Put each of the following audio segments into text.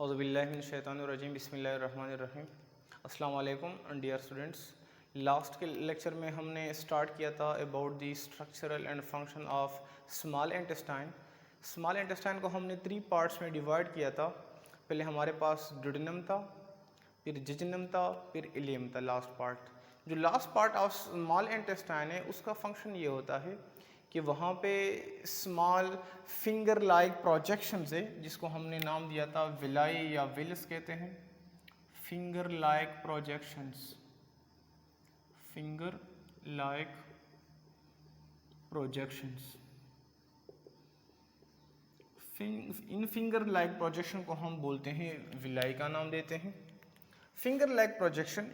औज़ुबिल्लाहिमिनश्शैतानिर्रजीम बिस्मिल्लाहिर्रहमानिर्रहीम। अस्सलाम वालेकुम डियर स्टूडेंट्स। लास्ट के लेक्चर में हमने स्टार्ट किया था about the structural and function of small intestine. Small intestine को हमने 3 पार्ट्स में डिवाइड किया था। पहले हमारे पास ड्यूडेनम था, फिर जिजनम था, फिर इलियम था लास्ट पार्ट। जो last part of small intestine है उसका फंक्शन ये होता है कि वहाँ पे स्मॉल फिंगर लाइक प्रोजेक्शंस है जिसको हमने नाम दिया था विलाई या विल्स कहते हैं। Finger like projections, finger like projections. इन फिंगर लाइक प्रोजेक्शन को हम बोलते हैं विलाई का नाम देते हैं। फिंगर लाइक प्रोजेक्शन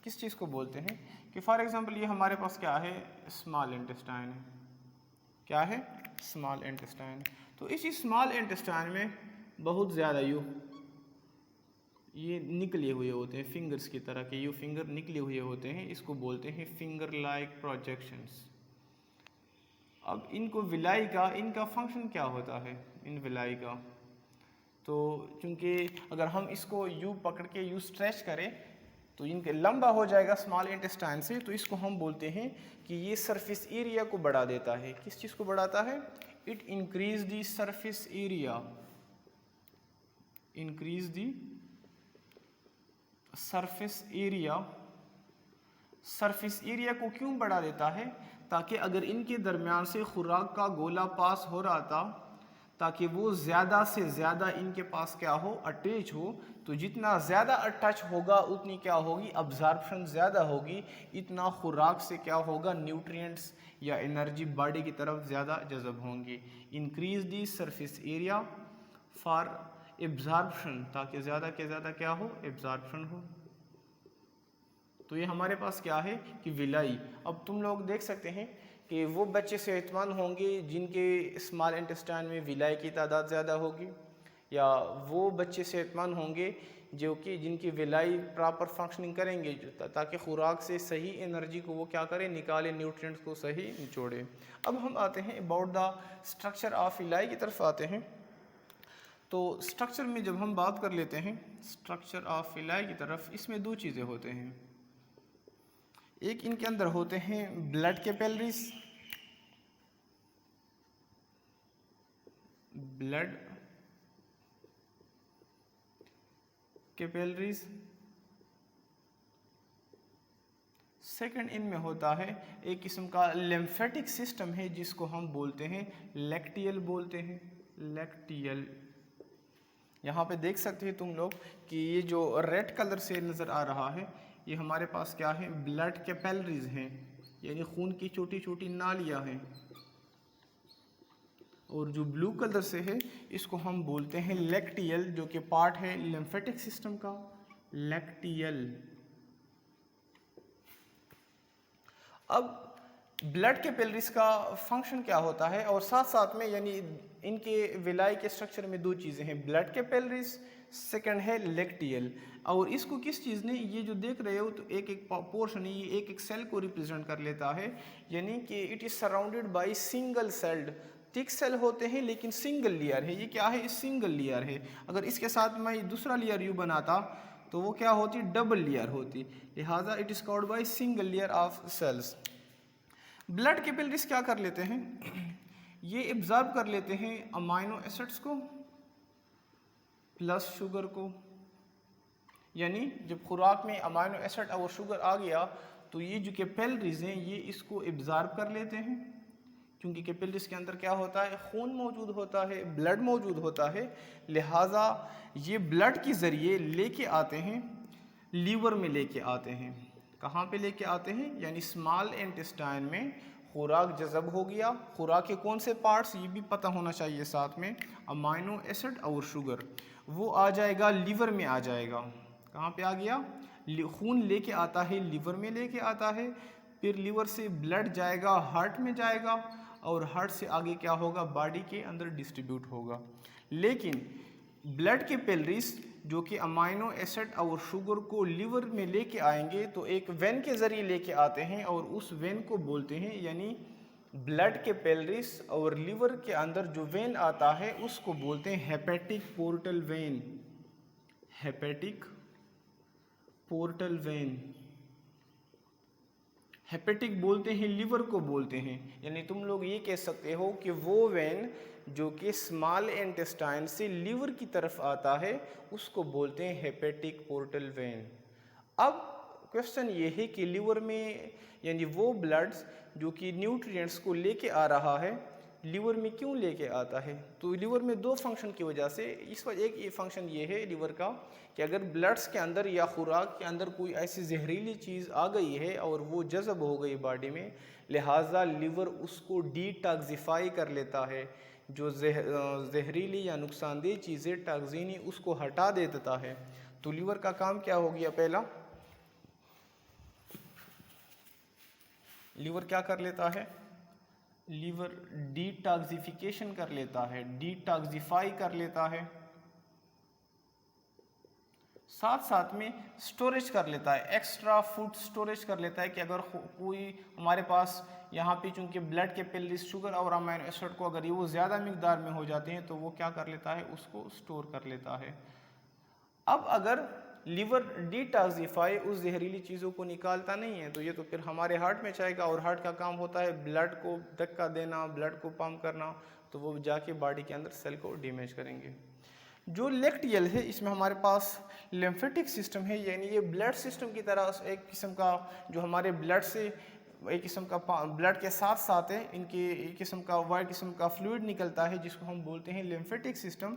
किस चीज़ को बोलते हैं कि फॉर एग्जांपल ये हमारे पास क्या है, स्मॉल इंटेस्टाइन है। क्या है? Small intestine. तो इसी स्मॉल इंटेस्टाइन में बहुत ज़्यादा ये निकले हुए होते हैं, फिंगर्स की तरह के यू फिंगर निकले हुए होते हैं, इसको बोलते हैं फिंगर लाइक प्रोजेक्शंस। अब इनको विलाई का इनका फंक्शन क्या होता है इन विलाई का? तो चूँकि अगर हम इसको यू पकड़ के यू स्ट्रेच करें तो इनके लंबा हो जाएगा स्मॉल इंटेस्टाइन से, तो इसको हम बोलते हैं कि ये सरफेस एरिया को बढ़ा देता है। किस चीज़ को बढ़ाता है? It increase the surface area, increase the surface area. Surface area को क्यों बढ़ा देता है? ताकि अगर इनके दरमियान से खुराक का गोला पास हो रहा था ताकि वो ज़्यादा से ज़्यादा इनके पास क्या हो, अटैच हो। तो जितना ज़्यादा अटैच होगा उतनी क्या होगी, अब्जॉर्प्शन ज़्यादा होगी, इतना खुराक से क्या होगा, न्यूट्रिएंट्स या एनर्जी बॉडी की तरफ ज़्यादा जज़ब होंगी। Increase the surface area for absorption, ताकि ज़्यादा के ज़्यादा क्या हो, एब्जॉर्प्शन हो। तो ये हमारे पास क्या है कि विलाई। अब तुम लोग देख सकते हैं कि वो बच्चे सेहतमंद होंगे जिनके स्मॉल इंटेस्टाइन में विलाई की तादाद ज़्यादा होगी, या वो बच्चे सेहतमंद होंगे जो कि जिनकी विलाई प्रॉपर फंक्शनिंग करेंगे ताकि खुराक से सही एनर्जी को वो क्या करें, निकालें, न्यूट्रिएंट्स को सही निचोड़े। अब हम आते हैं about the structure of villi की तरफ आते हैं। तो स्ट्रक्चर में जब हम बात कर लेते हैं स्ट्रक्चर ऑफ विलाई की तरफ, इसमें 2 चीज़ें होते हैं। एक इनके अंदर होते हैं blood capillaries, blood capillaries. Second इनमें होता है एक किस्म का लिम्फेटिक सिस्टम है जिसको हम बोलते हैं लैक्टियल, बोलते हैं लैक्टियल। यहाँ पे देख सकते हैं तुम लोग कि ये जो रेड कलर से नज़र आ रहा है ये हमारे पास क्या है, ब्लड कैपिलरीज हैं, यानी खून की छोटी छोटी नालियाँ हैं। और जो ब्लू कलर से है इसको हम बोलते हैं लैक्टियल, जो कि पार्ट है लिम्फेटिक सिस्टम का, लैक्टियल। अब ब्लड कैपिलरीज का फंक्शन क्या होता है, और साथ साथ में यानी इनके विलाई के स्ट्रक्चर में 2 चीज़ें हैं, ब्लड कैपिलरीज, सेकंड है लैक्टियल। और इसको किस चीज़ ने, ये जो देख रहे हो तो एक एक पोर्शन, ये एक एक सेल को रिप्रेजेंट कर लेता है, यानी कि it is surrounded by single celled. Thick cell होते हैं लेकिन सिंगल लेयर है। ये क्या है, सिंगल लेयर है। अगर इसके साथ मैं दूसरा लेयर यू बनाता तो वो क्या होती, डबल लेयर होती। लिहाजा it is called by single layer of cells. Blood capillaries क्या कर लेते हैं, ये एब्जॉर्ब कर लेते हैं अमाइनो एसिड्स को प्लस शुगर को। यानी जब खुराक में अमाइनो एसिड और शुगर आ गया तो ये जो कैपिलरीज हैं ये इसको एब्जॉर्ब कर लेते हैं, क्योंकि कैपिलरीज के अंदर क्या होता है, खून मौजूद होता है, ब्लड मौजूद होता है। लिहाजा ये ब्लड के ज़रिए लेके आते हैं, लीवर में लेके आते हैं। कहाँ पे लेके आते हैं, यानी स्मॉल इंटेस्टाइन में खुराक जज़ब हो गया। खुराक के कौन से पार्ट्स ये भी पता होना चाहिए साथ में, अमाइनो एसिड और शुगर, वो आ जाएगा लीवर में, आ जाएगा। कहाँ पे आ गया, खून लेके आता है, लीवर में लेके आता है, फिर लीवर से ब्लड जाएगा हार्ट में जाएगा, और हार्ट से आगे क्या होगा, बॉडी के अंदर डिस्ट्रीब्यूट होगा। लेकिन ब्लड कैपिलरीज जो कि अमाइनो एसिड और शुगर को लीवर में लेके आएंगे तो एक वेन के ज़रिए लेके आते हैं, और उस वेन को बोलते हैं, यानी ब्लड कैपिलरीज और लीवर के अंदर जो वेन आता है उसको बोलते हैं hepatic portal vein. Hepatic portal vein. Hepatic बोलते हैं लिवर को बोलते हैं, यानी तुम लोग ये कह सकते हो कि वो वेन जो कि स्मॉल इंटेस्टाइन से लिवर की तरफ आता है उसको बोलते हैं हेपेटिक पोर्टल वेन। अब क्वेश्चन ये है कि लिवर में यानी वो ब्लड्स जो कि न्यूट्रिएंट्स को लेके आ रहा है लिवर में क्यों लेके आता है, तो लिवर में दो फंक्शन की वजह से। इस वजह एक ये फंक्शन ये है लिवर का कि अगर ब्लड्स के अंदर या खुराक के अंदर कोई ऐसी जहरीली चीज़ आ गई है और वो जज़ब हो गई बॉडी में, लिहाजा लिवर उसको डिटॉक्सिफाई कर लेता है, जो जहरीली या नुकसानदेह चीज़ें टॉक्सिनी उसको हटा दे देता है। तो लिवर का काम क्या हो गया, पहला लिवर क्या कर लेता है, लीवर डिटॉक्सिफिकेशन कर लेता है, डिटॉक्सिफाई कर लेता है, साथ साथ में स्टोरेज कर लेता है, एक्स्ट्रा फूड स्टोरेज कर लेता है कि अगर कोई हमारे पास यहाँ पे चूंकि ब्लड के पहले शुगर और अमीनो एसिड को अगर ये वो ज़्यादा मिकदार में हो जाते हैं तो वो क्या कर लेता है, उसको स्टोर कर लेता है। अब अगर लीवर डिटॉक्सिफाई उस जहरीली चीज़ों को निकालता नहीं है तो ये तो फिर हमारे हार्ट में जाएगा और हार्ट का काम होता है ब्लड को धक्का देना, ब्लड को पंप करना, तो वो जाके बॉडी के अंदर सेल को डैमेज करेंगे। जो लेक्टियल है इसमें हमारे पास लिम्फेटिक सिस्टम है, यानी ये ब्लड सिस्टम की तरह एक किस्म का जो हमारे ब्लड से एक किस्म का ब्लड के साथ साथ है, इनके एक किस्म का वाइट किस्म का फ्लूइड निकलता है जिसको हम बोलते हैं लिम्फेटिक सिस्टम।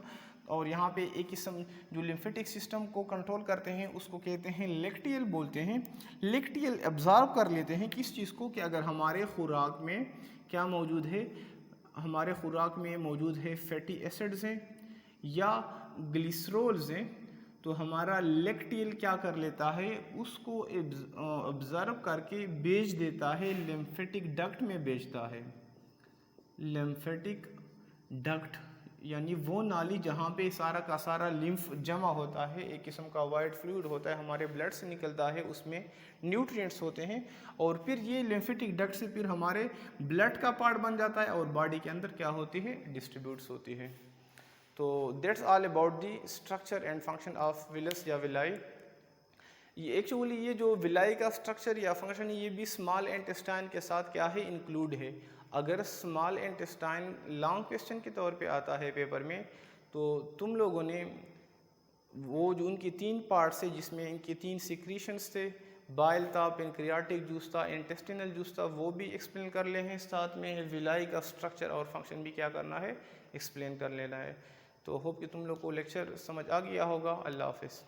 और यहाँ पे एक किस्म जो लिम्फेटिक सिस्टम को कंट्रोल करते हैं उसको कहते हैं लेक्टियल बोलते हैं। लेक्टियल एब्जॉर्ब कर लेते हैं किस चीज़ को, कि अगर हमारे खुराक में क्या मौजूद है, हमारे खुराक में मौजूद है फैटी एसिड्स हैं या ग्लिसरॉल्स हैं, तो हमारा लेक्टियल क्या कर लेता है, उसको ऑब्जर्व करके भेज देता है, लिम्फेटिक डक्ट में भेजता है। लिम्फेटिक डक्ट यानी वो नाली जहाँ पे सारा का सारा लिम्फ जमा होता है, एक किस्म का वाइट फ्लूइड होता है हमारे ब्लड से निकलता है, उसमें न्यूट्रिएंट्स होते हैं और फिर ये लिम्फेटिक डक्ट से फिर हमारे ब्लड का पार्ट बन जाता है और बॉडी के अंदर क्या होती है, डिस्ट्रीब्यूट्स होती है। तो that's all about the structure and function of villous या विलाई। ये एक्चुअली ये जो विलाई का स्ट्रक्चर या फंक्शन ये भी स्मॉल इंटेस्टाइन के साथ क्या है, इंक्लूड है। अगर स्मॉल इंटेस्टाइन लॉन्ग क्वेश्चन के तौर पे आता है पेपर में, तो तुम लोगों ने वो जो उनकी 3 पार्ट्स है जिसमें इनके 3 सिक्रीशंस थे, बाइल था, पेनक्रियाटिक जूस था, इंटेस्टिनल जूस था, वो भी एक्सप्लेन कर ले हैं। साथ में विलाई का स्ट्रक्चर और फंक्शन भी क्या करना है, एक्सप्लेन कर लेना है। तो होप कि तुम लोग को लेक्चर समझ आ गया होगा। अल्लाह हाफिज़।